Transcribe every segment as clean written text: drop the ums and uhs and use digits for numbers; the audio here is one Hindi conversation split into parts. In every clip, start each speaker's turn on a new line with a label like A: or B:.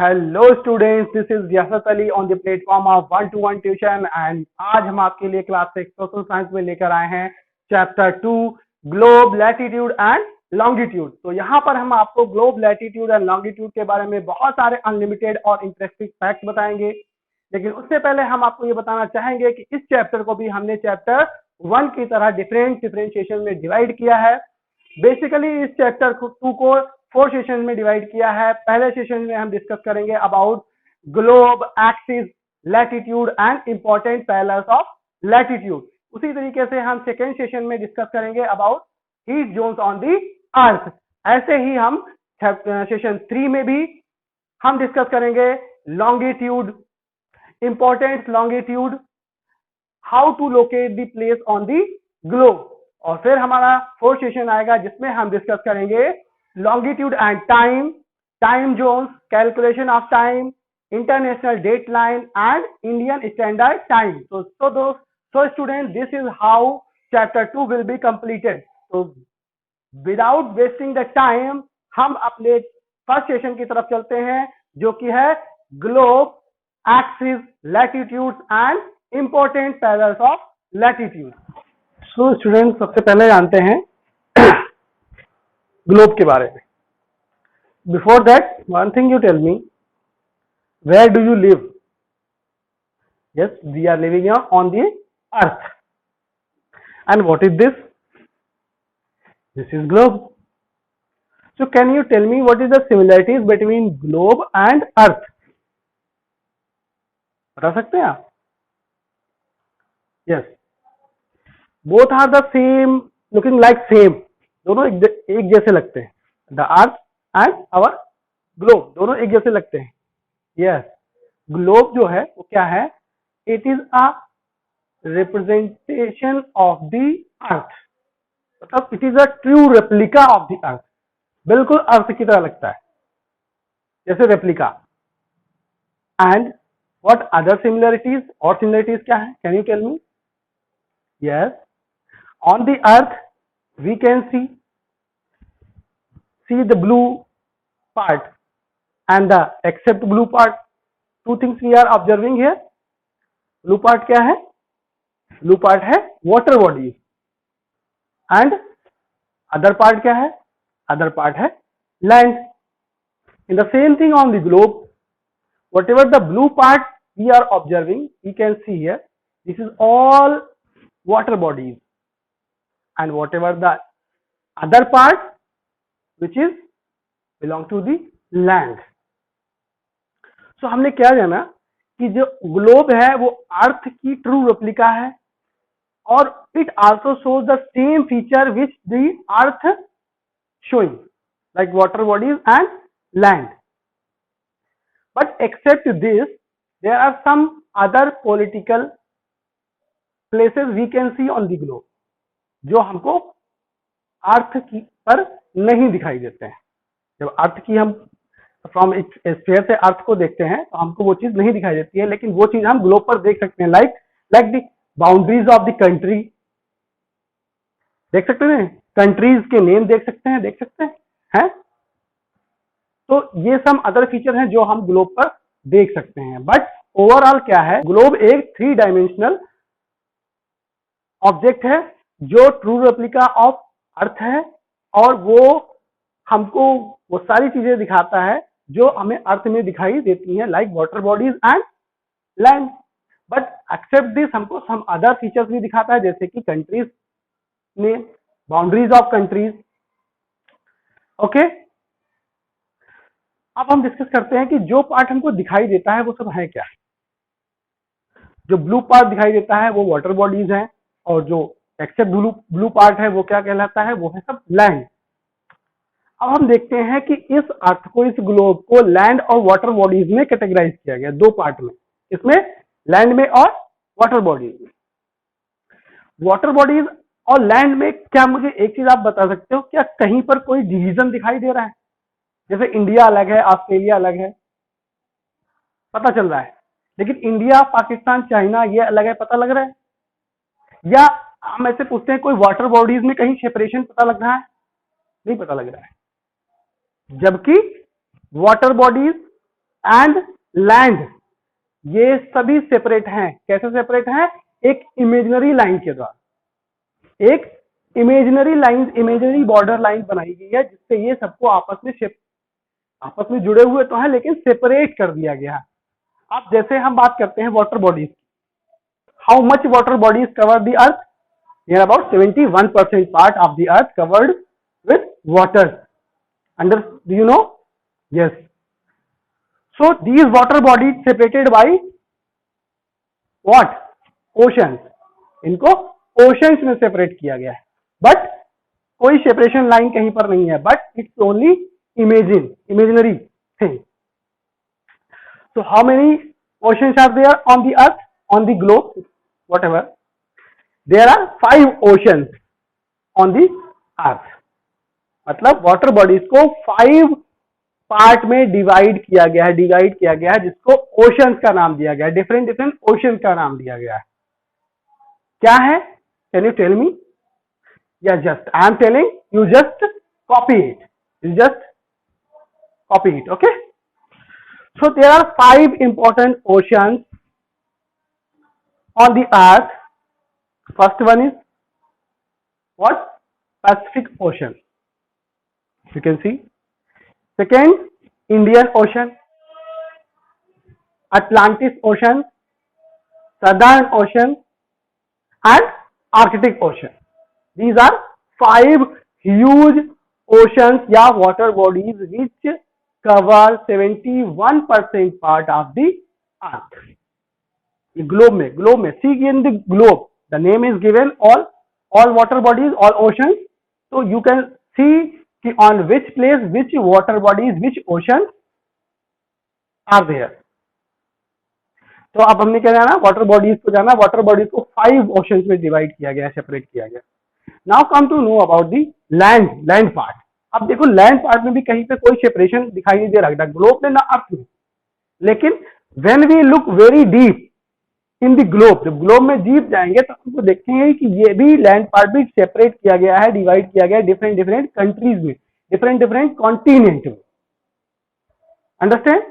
A: Hello students, this is Yasat Ali on the platform of 1-to-1 tuition and आज हम आपके लिए क्लास 6 सोशल साइंस में लेकर आए हैं chapter 2 globe latitude and longitude. तो यहाँ पर हम आपको ग्लोब लैटिट्यूड एंड लॉन्गिट्यूड के बारे में बहुत सारे अनलिमिटेड और इंटरेस्टिंग फैक्ट बताएंगे, लेकिन उससे पहले हम आपको ये बताना चाहेंगे कि इस चैप्टर को भी हमने चैप्टर 1 की तरह डिफरेंशिएशन में डिवाइड किया है। बेसिकली इस चैप्टर 2 को 4 सेशन में डिवाइड किया है। पहले सेशन में हम डिस्कस करेंगे about globe, axis, latitude and important parallels of latitude. उसी तरीके से हम सेकेंड सेशन में डिस्कस करेंगे about heat zones on the earth. ऐसे ही हम सेशन 3 में भी हम डिस्कस करेंगे longitude, important longitude, how to locate the place on the globe. और फिर हमारा 4th सेशन आएगा जिसमें हम डिस्कस करेंगे longitude and time zones, calculation of time, international date line and Indian standard time. So students, this is how chapter 2 will be completed. So without wasting the time, हम अपने फर्स्ट सेशन की तरफ चलते हैं जो कि है globe, axis, latitudes and important parallels of latitude. So student, सबसे पहले जानते हैं ग्लोब के बारे में। Before that, one thing you tell me, where do you live? Yes, we are living on the earth. And what is this? This is globe. So can you tell me what is the similarities between globe and earth? बता सकते हैं आप? Yes, both are the same, looking like same. दोनों एक जैसे लगते हैं। The earth and our globe दोनों एक जैसे लगते हैं। यस, ग्लोब जो है वो क्या है? It is a representation of the earth, मतलब it is a true replica of the earth. बिल्कुल अर्थ की तरह लगता है जैसे replica. And what other similarities? और सिमिलरिटीज क्या है? Can you tell me? Yes, on the earth we can see the blue part and the except blue part. Two things we are observing here. Blue part क्या है? Blue part है water bodies and other part क्या है? Other part है land. In the same thing on the globe, whatever the blue part we are observing, we can see here, this is all water bodies. And whatever the other part which is belong to the land. So हमने क्या जाना कि जो ग्लोब है वो अर्थ की ट्रू रेप्लिका है और it also shows the same feature which the earth showing, like water bodies and land. But except this, there are some other political places we can see on the globe जो हमको अर्थ की पर नहीं दिखाई देते हैं। जब अर्थ की हम फ्रॉम स्फीयर से अर्थ को देखते हैं तो हमको वो चीज नहीं दिखाई देती है, लेकिन वो चीज हम ग्लोब पर देख सकते हैं। Like the boundaries of the country देख सकते हैं, कंट्रीज के नेम देख सकते हैं, हैं? तो ये सम अदर फीचर हैं जो हम ग्लोब पर देख सकते हैं। बट ओवरऑल क्या है, ग्लोब एक 3 डायमेंशनल ऑब्जेक्ट है जो ट्रू रेप्लिका ऑफ अर्थ है और वो हमको वो सारी चीजें दिखाता है जो हमें अर्थ में दिखाई देती हैं, like water bodies and land. But except this, हमको सम अदर फीचर्स भी दिखाता है जैसे कि कंट्रीज में बाउंड्रीज ऑफ कंट्रीज। ओके, अब हम डिस्कस करते हैं कि जो पार्ट हमको दिखाई देता है वो सब है क्या। जो ब्लू पार्ट दिखाई देता है वो वाटर बॉडीज है और जो एक्सेप्ट ब्लू पार्ट है वो क्या कहलाता है? वो है सब लैंड। अब हम देखते हैं कि इस अर्थ को, इस ग्लोब को लैंड और वाटर बॉडीज में कैटेगराइज किया गया, 2 पार्ट में। इसमें लैंड में और वाटर बॉडीज में। वाटर बॉडीज और लैंड में क्या, मुझे एक चीज आप बता सकते हो, क्या कहीं पर कोई डिवीजन दिखाई दे रहा है? जैसे इंडिया अलग है, ऑस्ट्रेलिया अलग है, पता चल रहा है, लेकिन इंडिया, पाकिस्तान, चाइना ये अलग है, पता लग रहा है? या हम ऐसे पूछते हैं कोई वाटर बॉडीज में कहीं सेपरेशन पता लग रहा है? नहीं पता लग रहा है। जबकि वाटर बॉडीज एंड लैंड, ये सभी सेपरेट हैं। कैसे सेपरेट हैं? एक इमेजिनरी लाइन के द्वारा, एक imaginary line, imaginary border line बनाई गई है, जिससे ये सबको आपस में जुड़े हुए तो हैं लेकिन सेपरेट कर दिया गया है। अब जैसे हम बात करते हैं water bodies, how much water bodies cover the earth? Near about 71% part of the earth covered with water. Do you know? Yes. So these water bodies separated by what? Oceans. इनको oceans में separate किया गया है, but कोई separation line कहीं पर नहीं है, but it's only imaginary thing. So how many oceans are there on the earth, on the globe, whatever? There are 5 oceans on the earth. मतलब वाटर बॉडीज को 5 पार्ट में डिवाइड किया गया है, जिसको ओशंस का नाम दिया गया है, डिफरेंट डिफरेंट ओशन का नाम दिया गया है। क्या है? Can you tell me? या just I am telling, you just copy it, okay? So there are 5 important oceans on the earth. First one is what? Pacific Ocean. You can see. Second, Indian Ocean, Atlantic Ocean, Southern Ocean, and Arctic Ocean. These are 5 huge oceans या water bodies which cover 71% part of the earth. globe में see in the globe, the name is given all water bodies, all oceans. So you can see on which place which water bodies, which oceans are there. तो अब हमने क्या जाना? वाटर बॉडीज को जाना. वाटर बॉडीज को 5 ओशंस में डिवाइड किया गया है, सेपरेट किया गया. Now come to know about the land part. अब देखो लैंड पार्ट में भी कहीं पे कोई सेपरेशन दिखाई नहीं दे रहा, ना ग्लोब में ना अर्थ में. लेकिन when we look very deep in the globe, जब ग्लोब में डीप जाएंगे तो हमको देखेंगे कि ये भी लैंड पार्ट भी सेपरेट किया गया है, डिवाइड किया गया है डिफरेंट डिफरेंट कंट्रीज में, डिफरेंट डिफरेंट कॉन्टिनेंट में. अंडरस्टैंड?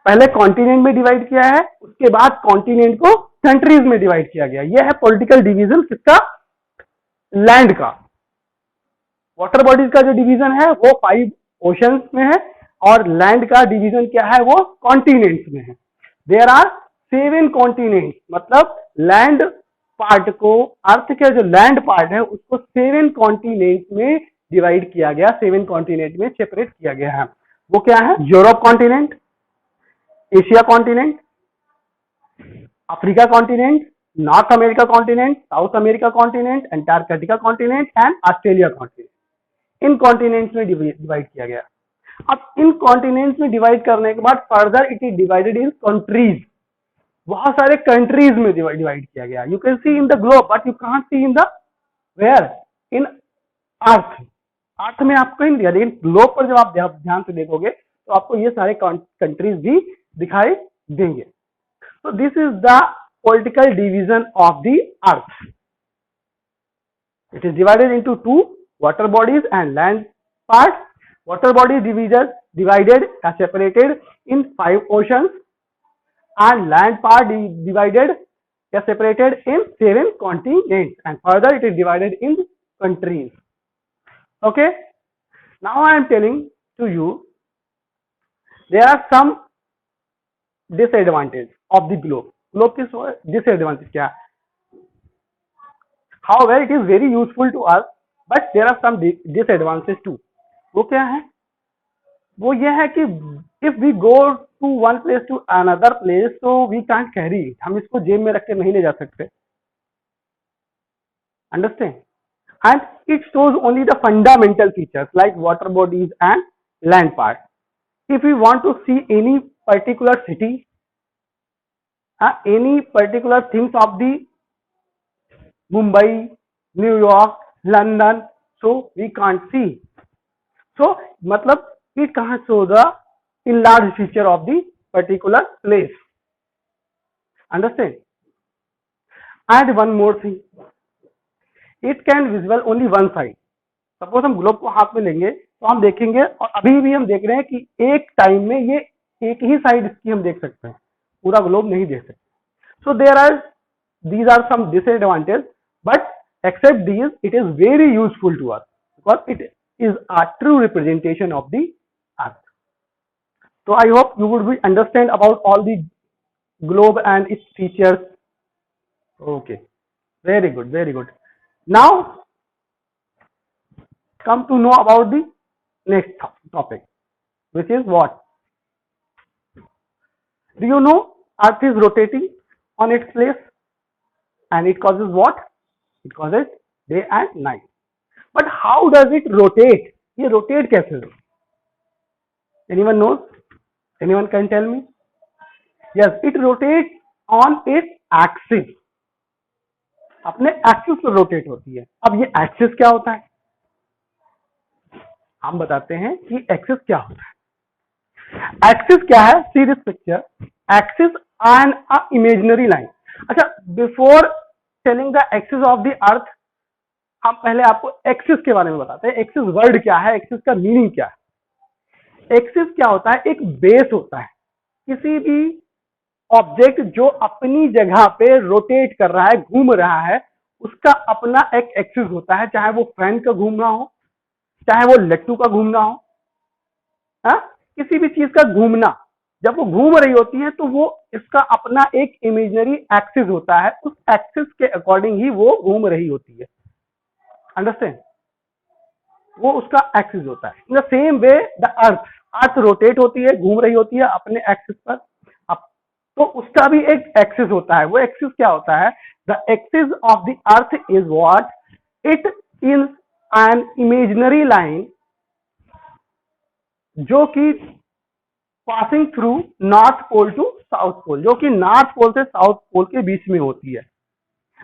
A: पहले कॉन्टिनेंट में डिवाइड किया है, उसके बाद कॉन्टिनेंट को कंट्रीज में डिवाइड किया गया. यह है पॉलिटिकल डिवीजन किसका? लैंड का. वाटर बॉडीज का जो डिवीजन है वो 5 ओशंस में है और लैंड का डिवीजन क्या है? वो कॉन्टिनेंट्स में है. देयर आर 7 कॉन्टिनेंट, मतलब लैंड पार्ट को, अर्थ के जो लैंड पार्ट है उसको 7 कॉन्टिनेंट में डिवाइड किया गया, 7 कॉन्टिनेंट में सेपरेट किया गया है. वो क्या है? Europe continent, Asia continent, Africa continent, north America continent, south America continent, Antarctica continent and Australia continent. In continents में डिवाइड किया गया. अब इन कॉन्टिनेंट्स में डिवाइड करने के बाद further it is divided in countries. बहुत सारे कंट्रीज में डिवाइड किया गया. You can see in the globe but you can't see in the where, in earth. Earth में आपको कहीं नहीं दिया, लेकिन ग्लोब पर जब आप ध्यान से देखोगे तो आपको ये सारे कंट्रीज भी दिखाई देंगे. So this is the political division of the earth. It is divided into 2 water bodies and land parts. Water bodies divided are separated in 5 oceans and land part divided are separated in 7 continents and further it is divided in countries. Okay, now I am telling to you there are some disadvantage of the globe. Globe की disadvantage क्या है? However, it is very useful to us, but there are some disadvantages too. वो क्या है? वो ये है कि if we go to one place to another place, so we can't carry it. हम इसको जेब में रख के नहीं ले जा सकते. Understand? And it shows only the fundamental features like water bodies and land part. If we want to see any particular city, any particular things of the Mumbai, New York, London, so we can't see. So मतलब it can't show the enlarged feature of the particular place. Understand? And one more thing, it can visible only one side. Suppose हम ग्लोब को हाथ में लेंगे तो हम देखेंगे, और अभी भी हम देख रहे हैं कि एक टाइम में ये एक ही साइड इसकी हम देख सकते हैं, पूरा ग्लोब नहीं देख सकते. सो these are some disadvantages, but except these it is very useful to us because it is a true representation of the earth. So I hope you would be understand about all the globe and its features. Okay, very good, very good. Now come to know about the next topic, which is what? Do you know earth is rotating on its place and it causes what? It causes day and night. But how does it rotate? ये rotate कैसे हो? Anyone knows? Anyone can tell me? Yes, it rotates on its axis. अपने एक्सिस पर रोटेट होती है. अब ये एक्सिस क्या होता है? हम बताते हैं कि एक्सिस क्या होता है. एक्सिस क्या है? See this picture. Axis and a imaginary line. अच्छा, before telling the axis of the earth, हम पहले आपको एक्सिस के बारे में बताते हैं. एक्सिस वर्ड क्या है, एक्सिस का मीनिंग क्या है. एक्सिस क्या होता है? एक बेस होता है. किसी भी ऑब्जेक्ट जो अपनी जगह पे रोटेट कर रहा है, घूम रहा है, उसका अपना एक एक्सिस होता है. चाहे वो फैन का घूमना हो, चाहे वो लट्टू का घूमना हो, हा? किसी भी चीज का घूमना, जब वो घूम रही होती है तो वो इसका अपना एक इमेजिनरी एक्सिस होता है. उस एक्सिस के अकॉर्डिंग ही वो घूम रही होती है. अंडरस्टैंड? वो उसका एक्सिस होता है. In the same way the earth rotate होती है, घूम रही होती है अपने एक्सिस पर. अब तो उसका भी एक एक्सिस होता है. वो एक्सिस क्या होता है? The axis of the earth is what? It is an imaginary line जो कि passing through north pole to south pole, जो कि नॉर्थ पोल से साउथ पोल के बीच में होती है.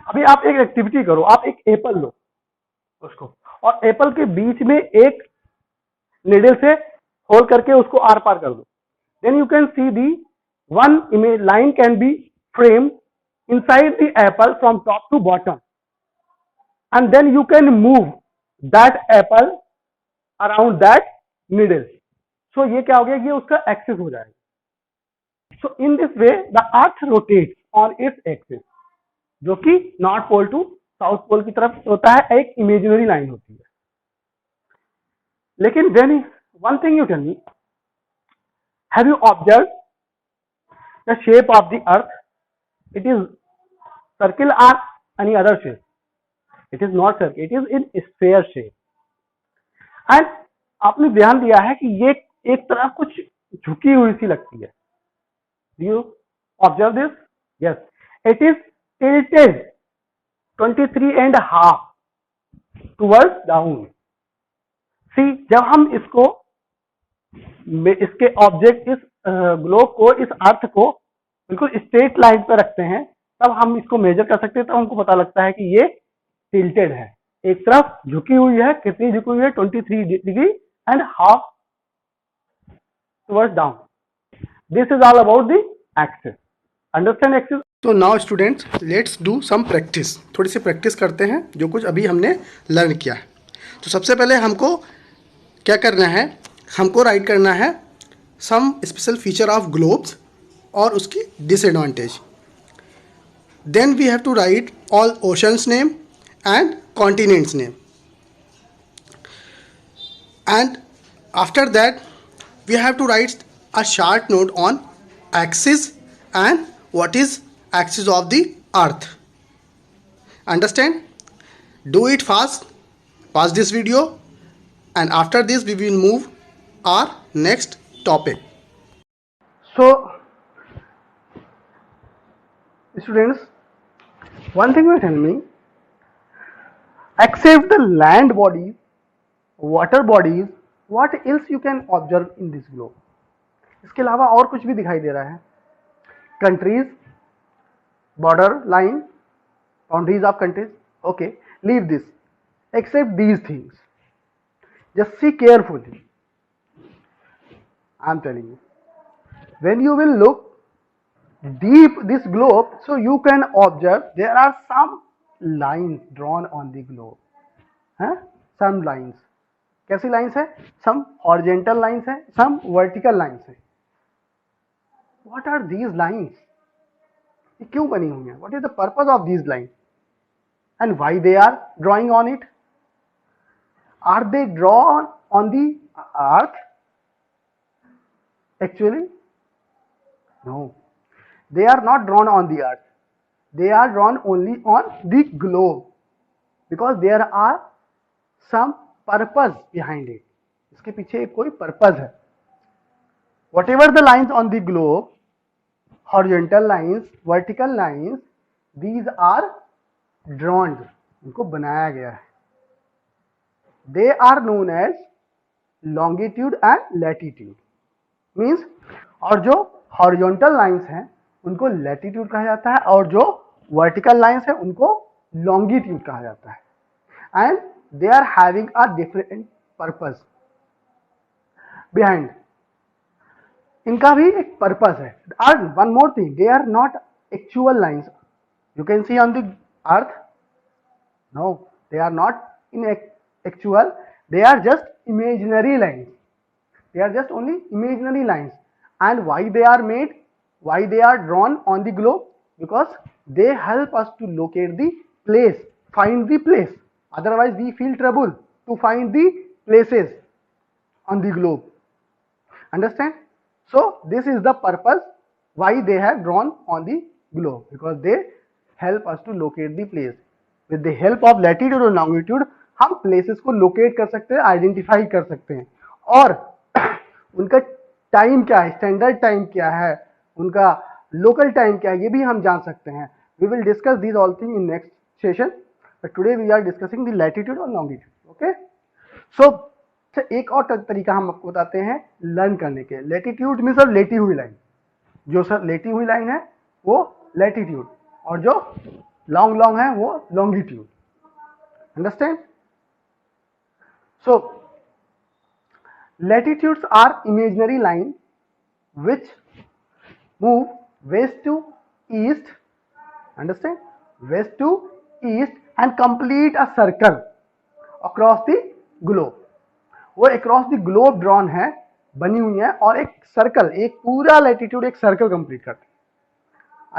A: अभी आप एक एक्टिविटी करो. आप एक एप्पल लो उसको, और एप्पल के बीच में एक निडल से होल करके उसको आर पार कर दो. Then you can see the one image line can be frame inside the apple from top to bottom, and then you can move that apple around that needle. So ये क्या हो गया? ये उसका एक्सिस हो जाएगा. So in this way the earth rotates on its axis, जो कि north pole to south pole की तरफ होता है. एक इमेजिनरी लाइन होती है. लेकिन when one thing you tell me, have you observed the shape of the earth? It is circle or any other shape? It is not circle, it is in sphere shape. And आपने ध्यान दिया है कि ये एक तरफ कुछ झुकी हुई सी लगती है. Do you observe this? Yes, it is tilted 23.5 towards down. See, जब हम इसके ऑब्जेक्ट, इस ग्लोब को, इस अर्थ को बिल्कुल स्ट्रेट लाइन पर रखते हैं, तब हम इसको मेजर कर सकते हैं. तब हमको पता लगता है कि ये टिल्टेड है, एक तरफ झुकी हुई है. कितनी झुकी हुई है? 23.5 towards down. This is all about the axis. Understand axis?
B: तो now students, let's do some practice. थोड़ी सी प्रैक्टिस करते हैं जो कुछ अभी हमने लर्न किया है. तो सबसे पहले हमको क्या करना है? हमको राइट करना है some special feature of globes और उसकी disadvantage. Then we have to write all oceans name and continents name. And after that we have to write a short note on axis and what is axis of the earth. Understand? Do it fast. Pause this video, and after this we will move our next topic.
A: So students, one thing you tell me, except the land bodies, water bodies, what else you can observe in this globe? इसके अलावा और कुछ भी दिखाई दे रहा है? Countries, border line, boundaries of countries. Okay, leave this. Except these things. Just see carefully. I am telling you, when you will look deep this globe, so you can observe there are some lines drawn on the globe. Some lines. कैसी लाइन्स है? सम हॉरिजेंटल लाइन्स है, सम वर्टिकल लाइन्स है.
B: व्हाट आर दीज लाइंस, ये क्यों बनी हुई है, what is the purpose of these line and why they are drawing on it. Are they drawn on the earth? Actually, no. They are not drawn on the earth. They are drawn only on the globe because there are some purpose behind it. इसके पीछे कोई purpose है. Whatever the lines on the globe, horizontal lines, vertical lines, these are drawn. इनको बनाया गया है. They are known as longitude and latitude. Means, और जो हॉरिजॉन्टल लाइंस हैं उनको लैटिट्यूड कहा जाता है और जो वर्टिकल लाइंस हैं उनको लॉन्गिट्यूड कहा जाता है and they are having a different purpose behind. इनका भी एक पर्पस है. और one more thing, they are not actual lines you can see on the earth. No, they are not in actual, they are just imaginary lines. They are just only imaginary lines. And why they are made? Why they are drawn on the globe? Because they help us to locate the place, find the place. Otherwise, we feel trouble to find the places on the globe. Understand? So, this is the purpose why they have drawn on the globe, because they help us to locate the place. With the help of latitude और longitude, हम places को locate कर सकते हैं, identify कर सकते हैं. और उनका टाइम क्या है, स्टैंडर्ड टाइम क्या है, उनका लोकल टाइम क्या है, ये भी हम जान सकते हैं. We will discuss these all thing in next session, but today we are discussing the latitude और लॉन्गिट्यूड. ओके, सो एक और तरीका हम आपको बताते हैं लर्न करने के. लैटिट्यूड मीन्स सर लेटी हुई लाइन. जो सर लेटी हुई लाइन है वो लैटिट्यूड और जो लॉन्ग है वो longitude. Understand? So latitudes are imaginary line which move west to east. Understand? West to east and complete a circle across the globe. वो across the globe drawn है, बनी हुई है और एक सर्कल, एक पूरा latitude एक सर्कल कंप्लीट करते हैं.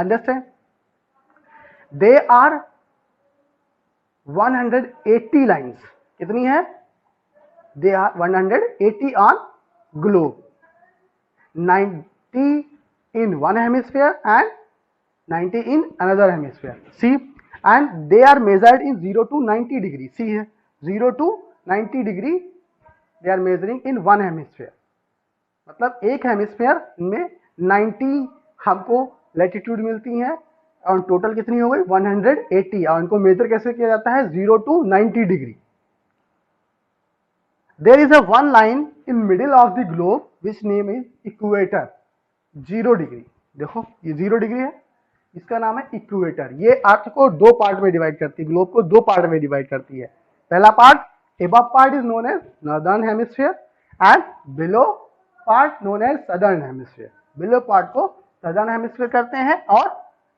B: Understand? They are 180 lines. कितनी है? They are 180 on globe, 90 in one hemisphere and 90 in another hemisphere. See, and they are measured in 0 to 90 degree. See here, 0 to 90 degree they are measuring in one hemisphere. मतलब एक हेमिस्फीयर में 90 हमको लैटिट्यूड मिलती है और टोटल कितनी हो गई 180. और इनको मेजर कैसे किया जाता है 0 to 90 degree. There is a one line in middle of the globe which name is equator, 0 degree. देखो ये 0 डिग्री है, इसका नाम है इक्वेटर. ये अर्थ को दो पार्ट में डिवाइड करती है, ग्लोब को दो पार्ट में डिवाइड करती है. पहला part above part is known as northern hemisphere and below part known as southern hemisphere. below part को southern hemisphere करते हैं और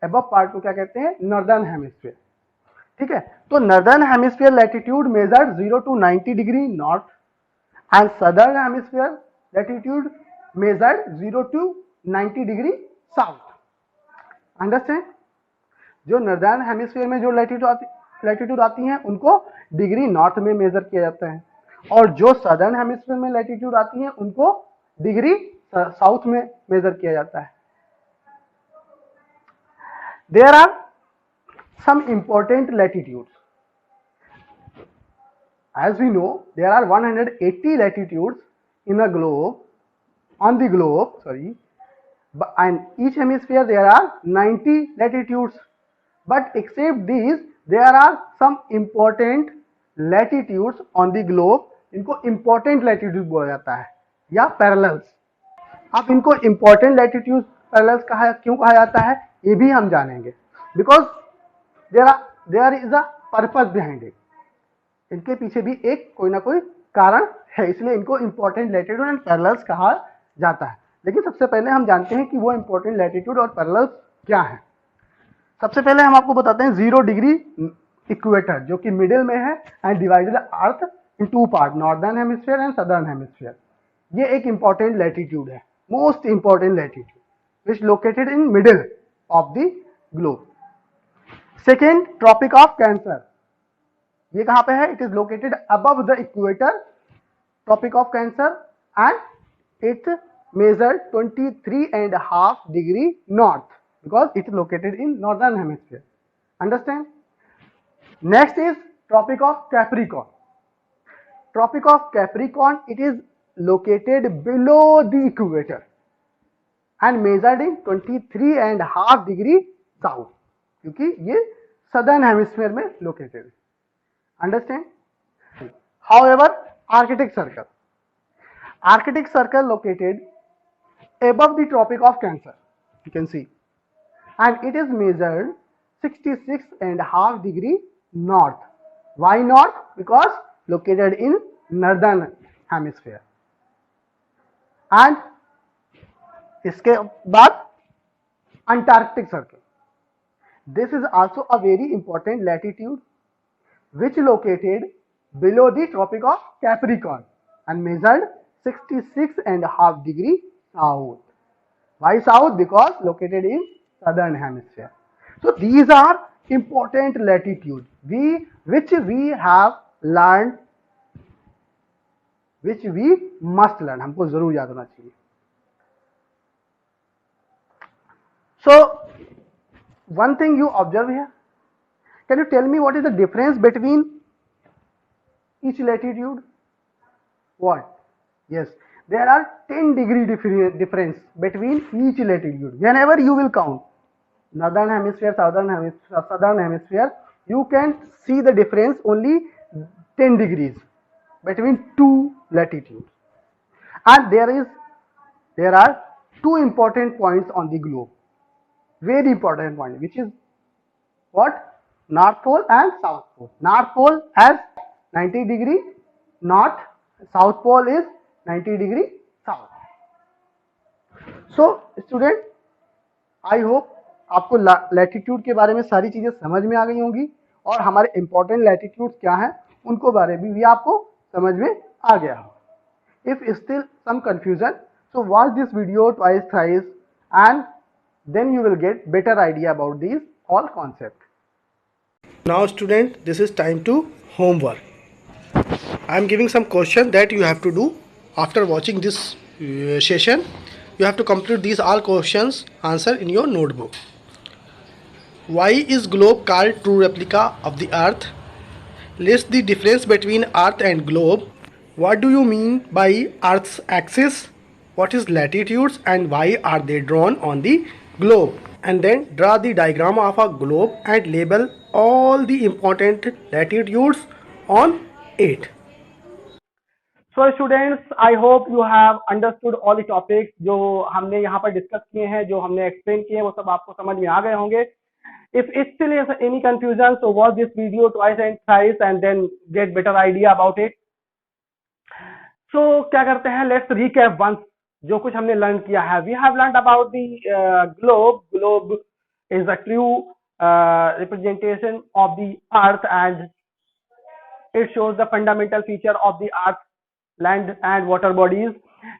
B: above part को क्या कहते हैं northern hemisphere. ठीक है, तो northern hemisphere latitude measured 0 to 90 degree north and southern hemisphere latitude measured 0 to 90 degree south. Understand? जो northern hemisphere में जो latitude आती हैं उनको डिग्री नॉर्थ में मेजर किया जाता है और जो southern hemisphere में latitude आती हैं उनको डिग्री साउथ में मेजर किया जाता है. There are some important latitudes. As we know, there are 180 latitudes in a globe, on the globe, sorry, and each hemisphere there are 90 latitudes. But except these, there are some important latitudes on the globe. इनको important latitudes बोला जाता है या parallels. अब इनको important latitudes parallels क्यों कहा जाता है ये भी हम जानेंगे. Because there is a purpose behind it. इनके पीछे भी एक कोई ना कोई कारण है, इसलिए इनको इंपॉर्टेंट लैटिट्यूड एंड पैरेलल्स कहा जाता है. लेकिन सबसे पहले हम जानते हैं कि वो इंपॉर्टेंट लैटिट्यूड और पैरेलल्स क्या है. सबसे पहले हम आपको बताते हैं 0 डिग्री इक्वेटर जो कि मिडिल में है and divided earth in two part, northern hemisphere and southern hemisphere. ये एक इंपॉर्टेंट लैटिट्यूड है, most important latitude. which located in middle of the globe. Second, Tropic of Cancer. ये कहाँ पे है? It is located above the equator, Tropic of Cancer, and it measured 23.5 degree north because it is located in northern hemisphere. Understand? Next is Tropic of Capricorn. Tropic of Capricorn, it is located below the equator and measured in 23.5 degree south, क्योंकि ये southern hemisphere में located. Understand? However, Arctic Circle. Arctic Circle located above the Tropic of Cancer, you can see, and it is measured 66.5 degree north. Why north? Because located in northern hemisphere. And इसके बाद Antarctic Circle. This is also a very important latitude which located below the Tropic of Capricorn and measured 66.5 degree south. Why south? Because located in southern hemisphere. So these are important latitudes which we have learned, which we must learn. हमको जरूर याद होना चाहिए. So one thing you observe here. Can you tell me what is the difference between each latitude? What? Yes, there are 10 degree difference between each latitude. Whenever you will count northern hemisphere, southern hemisphere, you can see the difference only 10 degrees between two latitudes. And there are two important points on the globe. Very important point, which is what? North Pole and South Pole. North Pole has 90 degree north, South Pole is 90 degree south. So student, I hope आपको लैटिट्यूड के बारे में सारी चीजें समझ में आ गई होंगी और हमारे इंपॉर्टेंट लैटिट्यूड्स क्या हैं उनको बारे में भी आपको समझ में आ गया हो. If still some confusion, so watch this video twice, thrice, and then you will get better idea about these all concepts. Now student, this is time to homework. I am giving some questions that you have to do after watching this session. You have to complete these all questions, answer in your notebook. Why is globe called true replica of the earth? List the difference between earth and globe. What do you mean by earth's axis? What is latitudes and why are they drawn on the globe? And then draw the diagram of a globe and label all the important latitudes on it.
A: So students, I hope you have understood all the topics जो हमने यहाँ पर डिस्कस किए हैं, जो हमने एक्सप्लेन किए हैं, वो सब आपको समझ में आ गए होंगे. If still is any confusion, so watch this video twice and thrice and then get better idea about it. So क्या करते हैं? Let's recap once जो कुछ हमने लर्न किया है. We have learned about the globe. Globe is a true representation of the earth and it shows the fundamental feature of the earth, land and water bodies.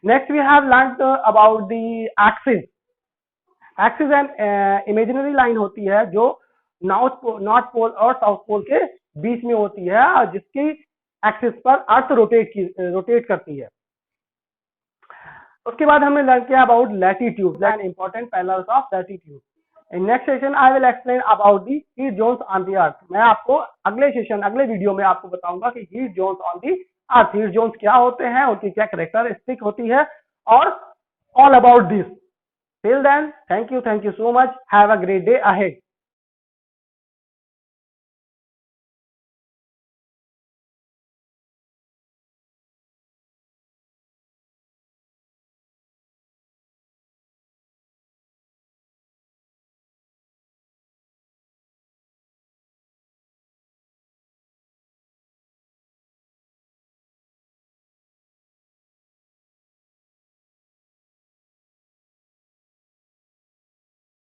A: Next we have learned about the axis. Axis an imaginary line होती है जो नॉर्थ पोल और साउथ पोल के बीच में होती है और जिसकी एक्सिस पर अर्थ रोटेट करती है. उसके बाद हमने लर्न किया about latitude and important parallels of latitude. In next session I will explain about the heat zones on the earth. मैं आपको अगले वीडियो में आपको बताऊंगा कि heat zones on the earth, heat zones क्या होते हैं, उनकी क्या कैरेक्टरिस्टिक होती है और all about this. Till then, thank you so much. Have a great day ahead.